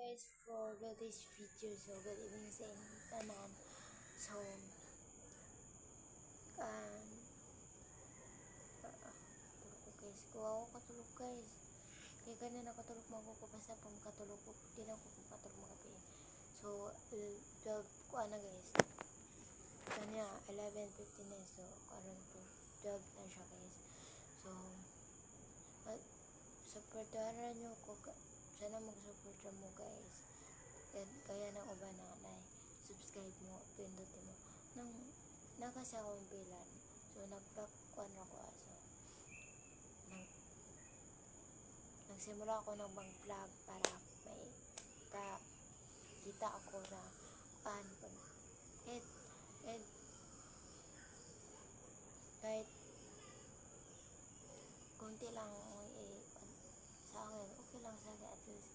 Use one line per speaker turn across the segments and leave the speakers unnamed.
guys for this video. So good evening sa inyong tanan. So um tulog ko guys. Kuha ako katulog guys. Kaya ganun ako tulog mo ko basta pang katulog ko. Di lang ko katulog magabi. So 12 kuha na guys. Kanya 11:59 na. So karon po 12 na siya guys. So supportahan nyo ko. Sana mag-supportan mo guys. Kaya ng uban na subscribe mo, pindutin mo nang nakasi akong bilan. So nagpakuan ako aso nagsimula ako ng bang vlog para may kita ako na kahit konti lang sa akin, okay lang sa akin, at least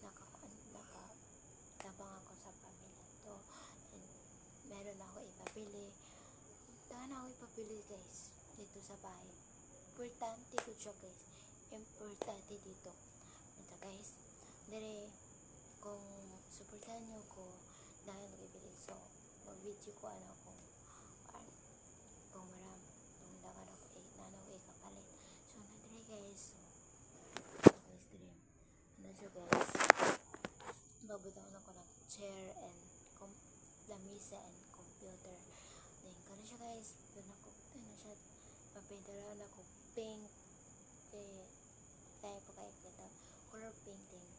nakatabang ako sa pamilya to, and meron ako ipabili. Tahan ako ipabili guys dito sa bahay. Importante ko siya guys, importante dito. Ito guys, dire kung supportahan nyo ko dahil nag-ibili, so mag-video ko kung marami kung dagan ako nanaw kapalit. So nadire guys, so guys dire so guys, babutawan ako ng chair and lamisa and computer. Then kano siya guys, doon ako siya papintaran ako pink tayo pa kayo kita color painting.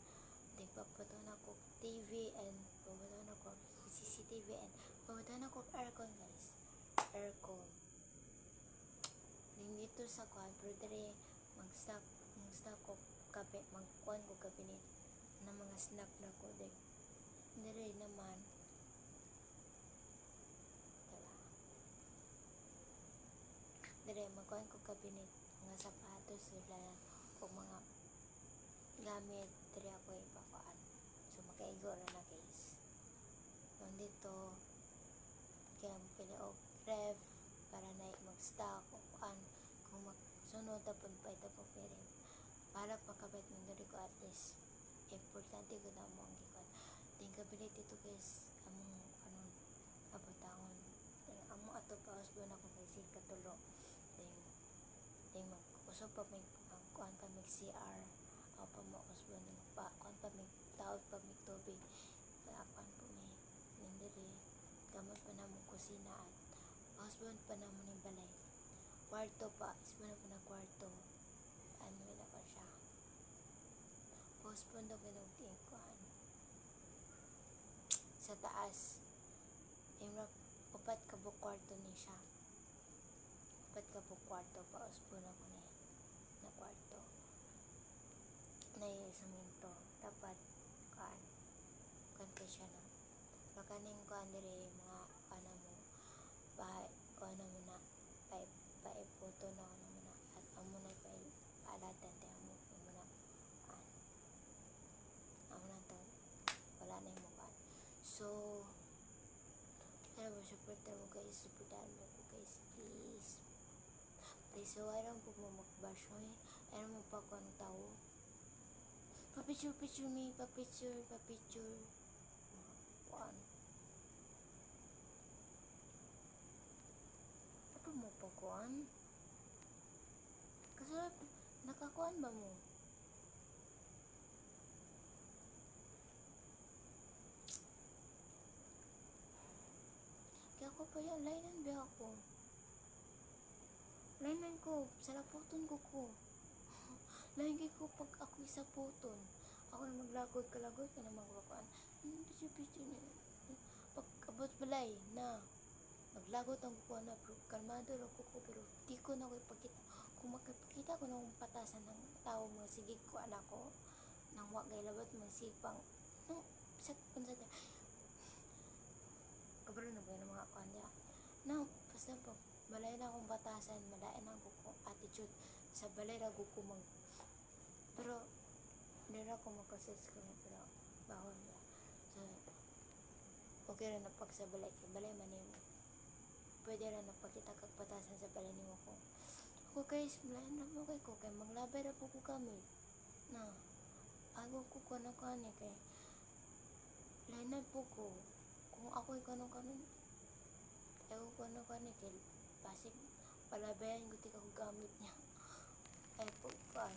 Then paputuan ako TV and paputuan ako CCTV and paputuan ako aircon guys, aircon. Then dito sa kwan pero dire mag-stock ko kape, magkuhan ko kabinet ng mga snack na ko. Dire naman dire magkuhan ko kabinet mga sapatos sila o mga gamit. Dire ako ipakuan, so makaigora na guys. Nandito kaya pili o ref para na mag-stock o kuan kung magsunod tapon pa ito po pero para pakabait mo diri ko, at least importante ko na mo ang gikon. Ting kabinet ito guys among kanon abutangon amo ato pa usbon ako guys katulo. Ting mag-usap pa may kuan pa may CR o pa mo usbon pa kuan pa may taod pa may tubig pa kuan po may nindiri gamot pa na mong kusina at usbon pa na mo ng balay kwarto pa usbon na po na kwarto ano na pa siya usbon daw pinagting kuan sa taas imrag upat ka bu kwarto ni siya, upat ka bu kwarto pa usbon ako na kwarto na suminto dapat kuan kanta siya na makaning kuan dire mga ano mo bahay kuan mo na paipoto na ano mo na at amo na paalatan tayo mo na kuan amo na to wala na yung kuan. So ano mo supportan mo guys, supportan mo ko guys please. So ayaw po mo magbash ayaw mo pa kung tao papicture me, papicture kuan ano mo pa kuan kasi nakakuan ba mo kaya ako pa yan lainan ba ako lainan ko sa laputon ko lain kay ko pag ako sa puton ako na maglagod ka na magbakuan picture niya pag abot balay na maglagot ang kukuha na pero kalmado lang ko pero di ko na ko ipakita kung makipakita ko na kung patasan ng tao mga sigig ko anak ko nang wagay labat mga sipang nang sa kunsa ta kabalo na ba ng mga kanya na basta po balay na akong batasan malayan ang kukong attitude sa balay na kukumang pero hindi na ako makasis ko na pero bawal na so okay rin na pag sa balay kay balay man yung pwede rin na pagkita kag batasan sa balay ni mo ko ako guys malayan na mo kay ko kay maglabay na po ko kami na agaw ko na kani kay Lainay po ko. Kung ako'y kanon-kanon, ayaw ko na kanin, kay pasig palabayan ko tika ko gamit niya. Ay po, kan.